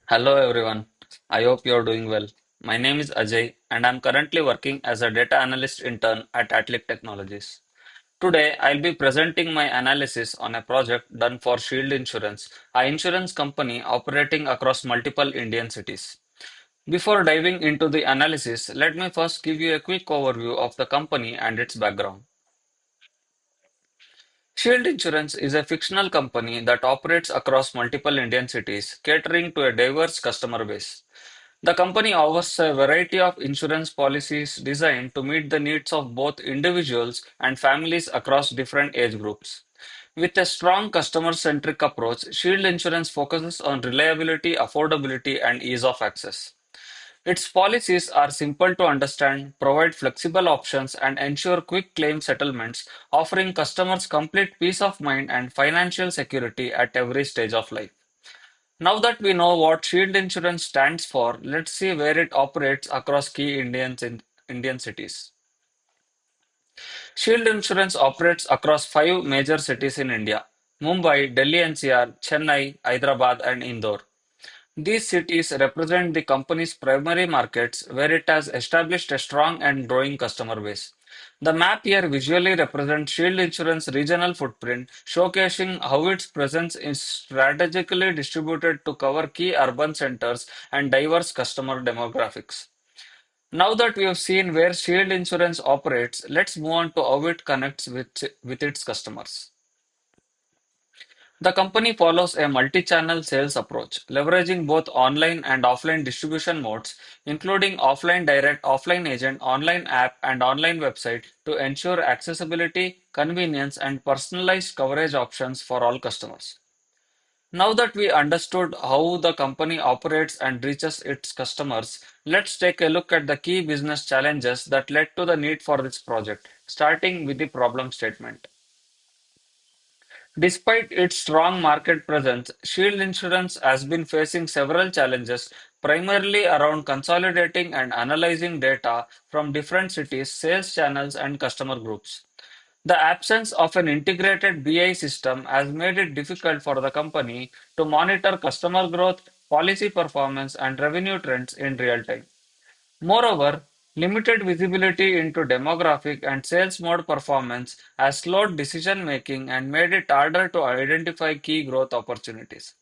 Hello everyone. I hope you're doing well. My name is Ajay and I'm currently working as a data analyst intern at Atlic Technologies. Today I'll be presenting my analysis on a project done for Shield Insurance, an insurance company operating across multiple Indian cities. Before diving into the analysis, let me first give you a quick overview of the company and its background. Shield Insurance is a fictional company that operates across multiple Indian cities, catering to a diverse customer base. The company offers a variety of insurance policies designed to meet the needs of both individuals and families across different age groups. With a strong customer-centric approach, Shield Insurance focuses on reliability, affordability, and ease of access. Its policies are simple to understand, provide flexible options, and ensure quick claim settlements, offering customers complete peace of mind and financial security at every stage of life. Now that we know what Shield Insurance stands for, let's see where it operates across key Indian cities. Shield Insurance operates across five major cities in India: Mumbai, Delhi NCR, Chennai, Hyderabad, and Indore. These cities represent the company's primary markets where it has established a strong and growing customer base. The map here visually represents Shield Insurance regional footprint, showcasing how its presence is strategically distributed to cover key urban centers and diverse customer demographics. Now that we have seen where Shield Insurance operates, let's move on to how it connects with its customers. The company follows a multi-channel sales approach, leveraging both online and offline distribution modes, including offline direct, offline agent, online app, and online website to ensure accessibility, convenience, and personalized coverage options for all customers. Now that we understood how the company operates and reaches its customers, let's take a look at the key business challenges that led to the need for this project, starting with the problem statement. Despite its strong market presence, Shield Insurance has been facing several challenges, primarily around consolidating and analyzing data from different cities, sales channels, and customer groups. The absence of an integrated BI system has made it difficult for the company to monitor customer growth, policy performance, and revenue trends in real time. Moreover, limited visibility into demographic and sales mode performance has slowed decision-making and made it harder to identify key growth opportunities.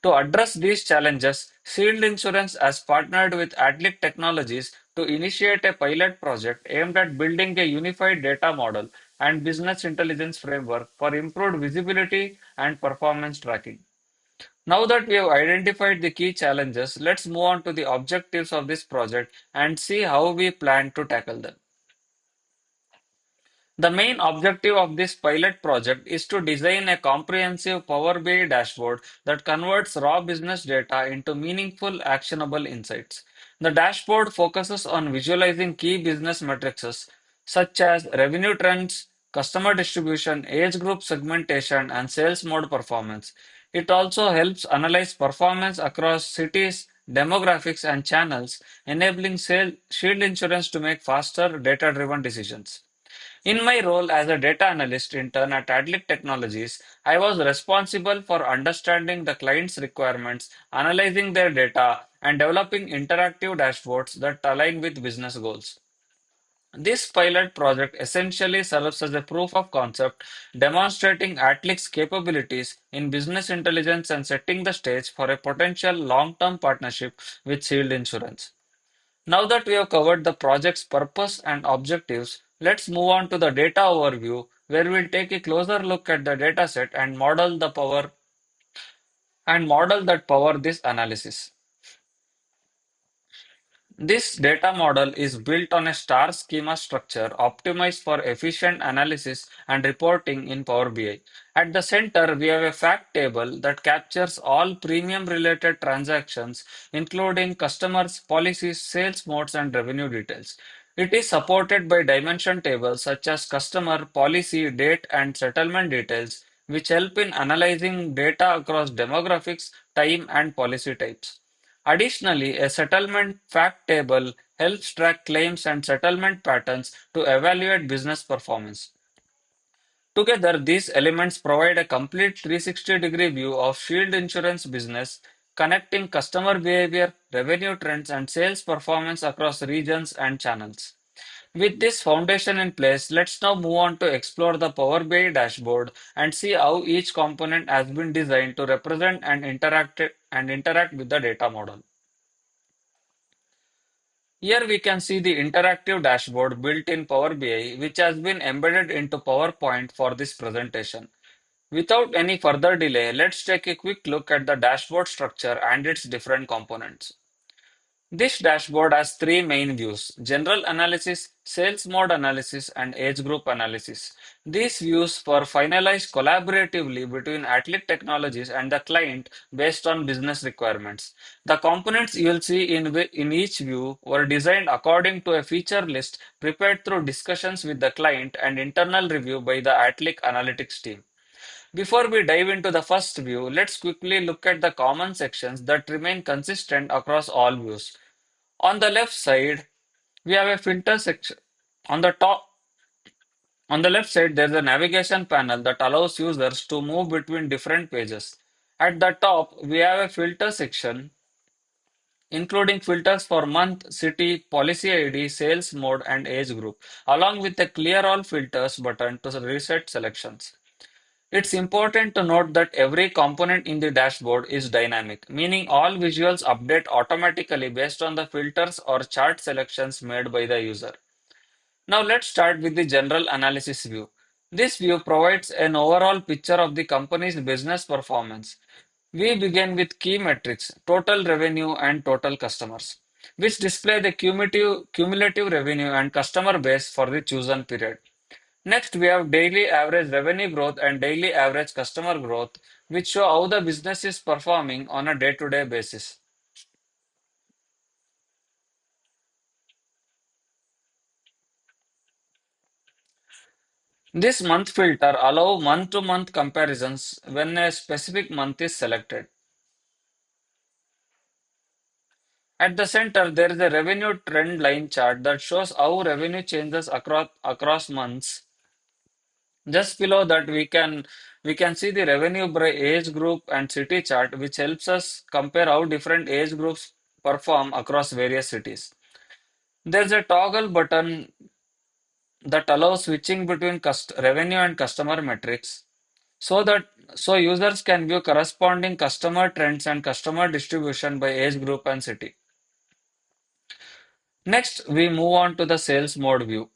To address these challenges, Shield Insurance has partnered with Adlic Technologies to initiate a pilot project aimed at building a unified data model and business intelligence framework for improved visibility and performance tracking. Now that we have identified the key challenges, let's move on to the objectives of this project and see how we plan to tackle them. The main objective of this pilot project is to design a comprehensive Power BI dashboard that converts raw business data into meaningful, actionable insights. The dashboard focuses on visualizing key business metrics such as revenue trends, customer distribution, age group segmentation, and sales mode performance. It also helps analyze performance across cities, demographics, and channels, enabling Shield Insurance to make faster, data driven decisions. In my role as a data analyst intern at Adlic Technologies, I was responsible for understanding the client's requirements, analyzing their data, and developing interactive dashboards that align with business goals. This pilot project essentially serves as a proof of concept, demonstrating Atlic's capabilities in business intelligence and setting the stage for a potential long-term partnership with Shield Insurance. Now that we have covered the project's purpose and objectives, let's move on to the data overview, where we'll take a closer look at the dataset and model that power this analysis. This data model is built on a star schema structure optimized for efficient analysis and reporting in Power BI. At the center, we have a fact table that captures all premium related transactions, including customers, policies, sales modes, and revenue details. It is supported by dimension tables such as customer, policy, date, and settlement details, which help in analyzing data across demographics, time, and policy types. Additionally, a settlement fact table helps track claims and settlement patterns to evaluate business performance. Together, these elements provide a complete 360-degree view of Shield Insurance business, connecting customer behavior, revenue trends, and sales performance across regions and channels. With this foundation in place, let's now move on to explore the Power BI dashboard and see how each component has been designed to represent and interact with the data model. Here we can see the interactive dashboard built in Power BI, which has been embedded into PowerPoint for this presentation. Without any further delay, let's take a quick look at the dashboard structure and its different components. This dashboard has three main views: general analysis, sales mode analysis, and age group analysis. These views were finalized collaboratively between Atlic Technologies and the client based on business requirements. The components you'll see in each view were designed according to a feature list prepared through discussions with the client and internal review by the Atlic Analytics team. Before we dive into the first view, let's quickly look at the common sections that remain consistent across all views. On the left side, we have a filter section. On the top, on the left side, there's a navigation panel that allows users to move between different pages. At the top, we have a filter section, including filters for month, city, policy ID, sales mode, and age group, along with a clear all filters button to reset selections. It's important to note that every component in the dashboard is dynamic, meaning all visuals update automatically based on the filters or chart selections made by the user. Now let's start with the general analysis view. This view provides an overall picture of the company's business performance. We begin with key metrics, total revenue and total customers, which display the cumulative revenue and customer base for the chosen period. Next, we have daily average revenue growth and daily average customer growth, which show how the business is performing on a day-to-day basis. This month filter allows month-to-month comparisons when a specific month is selected. At the center, there is a revenue trend line chart that shows how revenue changes across months. Just below that, we can see the revenue by age group and city chart, which helps us compare how different age groups perform across various cities. There's a toggle button that allows switching between revenue and customer metrics so users can view corresponding customer trends and customer distribution by age group and city. Next, we move on to the sales mode view,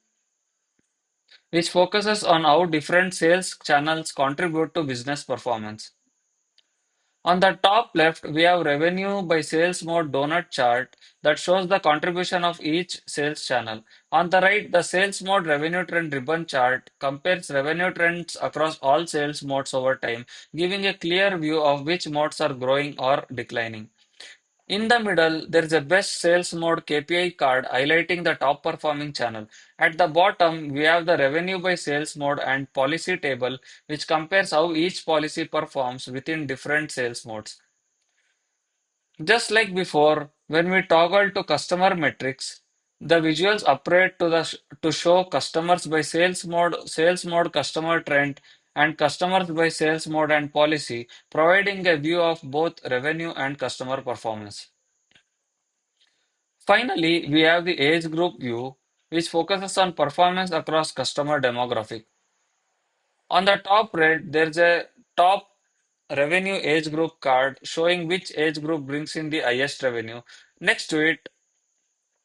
which focuses on how different sales channels contribute to business performance. On the top left, we have revenue by sales mode donut chart that shows the contribution of each sales channel. On the right, the sales mode revenue trend ribbon chart compares revenue trends across all sales modes over time, giving a clear view of which modes are growing or declining. In the middle, there is a best sales mode KPI card highlighting the top performing channel. At the bottom, we have the revenue by sales mode and policy table, which compares how each policy performs within different sales modes. Just like before, when we toggle to customer metrics, the visuals upgrade to show customers by sales mode customer trend, and customers by sales mode and policy, providing a view of both revenue and customer performance. Finally, we have the age group view, which focuses on performance across customer demographic. On the top right, there's a top revenue age group card showing which age group brings in the highest revenue. Next to it,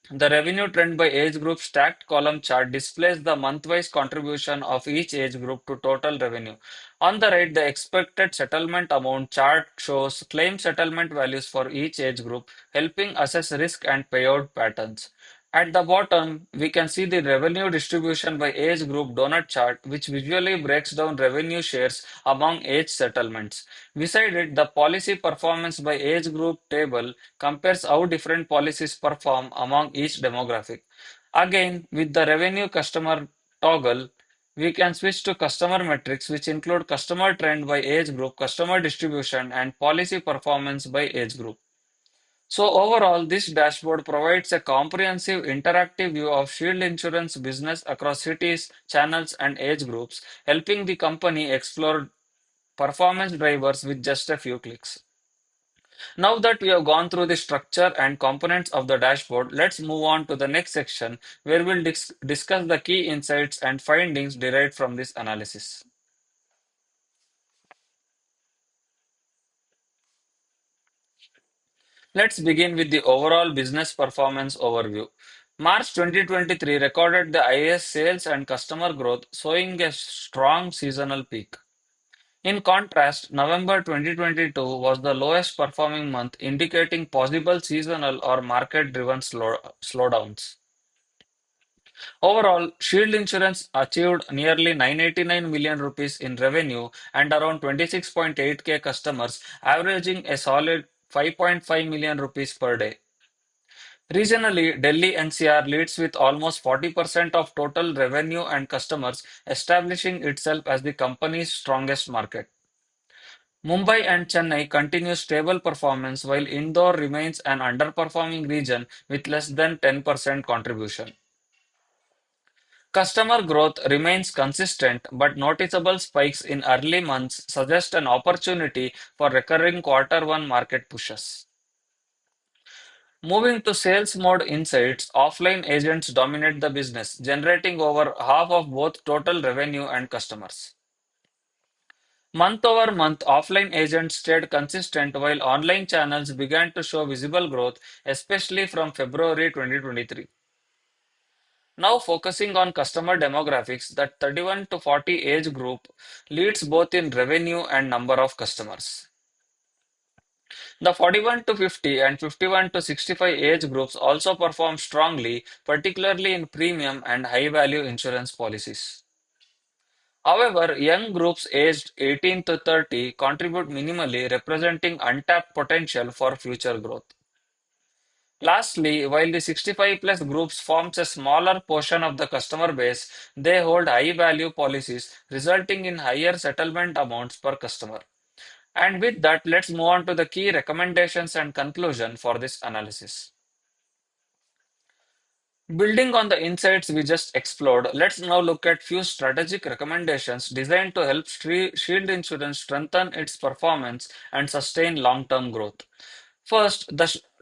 the revenue trend by age group stacked column chart displays the month-wise contribution of each age group to total revenue. On the right, the expected settlement amount chart shows claim settlement values for each age group, helping assess risk and payout patterns. At the bottom, we can see the revenue distribution by age group donut chart, which visually breaks down revenue shares among age settlements. Beside it, the policy performance by age group table compares how different policies perform among each demographic. Again, with the revenue customer toggle, we can switch to customer metrics, which include customer trend by age group, customer distribution, and policy performance by age group. So overall, this dashboard provides a comprehensive interactive view of Shield Insurance business across cities, channels, and age groups, helping the company explore performance drivers with just a few clicks. Now that we have gone through the structure and components of the dashboard, let's move on to the next section where we'll discuss the key insights and findings derived from this analysis. Let's begin with the overall business performance overview. March 2023 recorded the highest sales and customer growth, showing a strong seasonal peak. In contrast, November 2022 was the lowest performing month, indicating possible seasonal or market driven slowdowns. Overall, Shield Insurance achieved nearly 989 million rupees in revenue and around 26.8k customers, averaging a solid 5.5 million rupees per day. Regionally, Delhi NCR leads with almost 40% of total revenue and customers, establishing itself as the company's strongest market. Mumbai and Chennai continue stable performance while Indore remains an underperforming region with less than 10% contribution. Customer growth remains consistent, but noticeable spikes in early months suggest an opportunity for recurring quarter one market pushes. Moving to sales mode insights, offline agents dominate the business, generating over half of both total revenue and customers. Month over month, offline agents stayed consistent while online channels began to show visible growth, especially from February 2023. Now focusing on customer demographics, that 31 to 40 age group leads both in revenue and number of customers. The 41 to 50 and 51 to 65 age groups also perform strongly, particularly in premium and high value insurance policies. However, young groups aged 18 to 30 contribute minimally, representing untapped potential for future growth. Lastly, while the 65 plus groups forms a smaller portion of the customer base, they hold high value policies, resulting in higher settlement amounts per customer. And with that, let's move on to the key recommendations and conclusion for this analysis. Building on the insights we just explored, let's now look at few strategic recommendations designed to help Shield Insurance strengthen its performance and sustain long-term growth. First,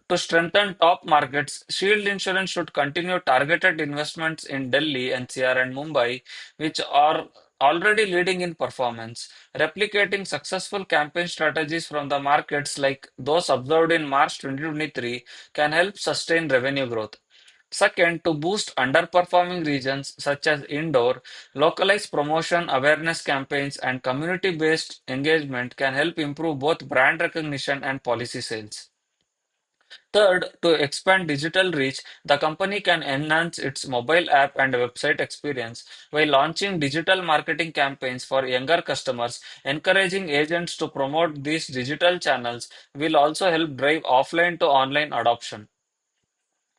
to strengthen top markets, Shield Insurance should continue targeted investments in Delhi, NCR, and Mumbai, which are already leading in performance. Replicating successful campaign strategies from the markets like those observed in March 2023 can help sustain revenue growth. Second, to boost underperforming regions such as Indore, localized promotion, awareness campaigns, and community based engagement can help improve both brand recognition and policy sales. Third, to expand digital reach, the company can enhance its mobile app and website experience by launching digital marketing campaigns for younger customers. Encouraging agents to promote these digital channels will also help drive offline to online adoption.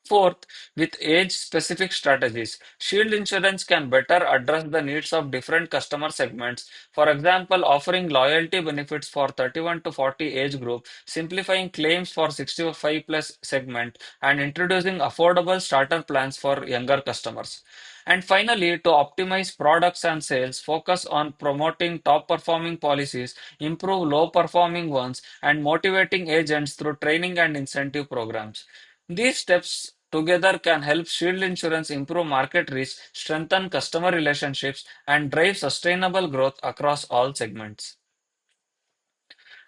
Fourth, with age-specific strategies, Shield Insurance can better address the needs of different customer segments. For example, offering loyalty benefits for 31 to 40 age group, simplifying claims for 65 plus segment, and introducing affordable starter plans for younger customers. And finally, to optimize products and sales, focus on promoting top performing policies, improve low performing ones, and motivating agents through training and incentive programs. These steps together can help Shield Insurance improve market reach, strengthen customer relationships, and drive sustainable growth across all segments.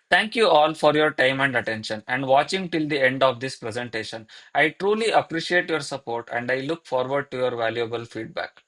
Thank you all for your time and attention and watching till the end of this presentation. I truly appreciate your support and I look forward to your valuable feedback.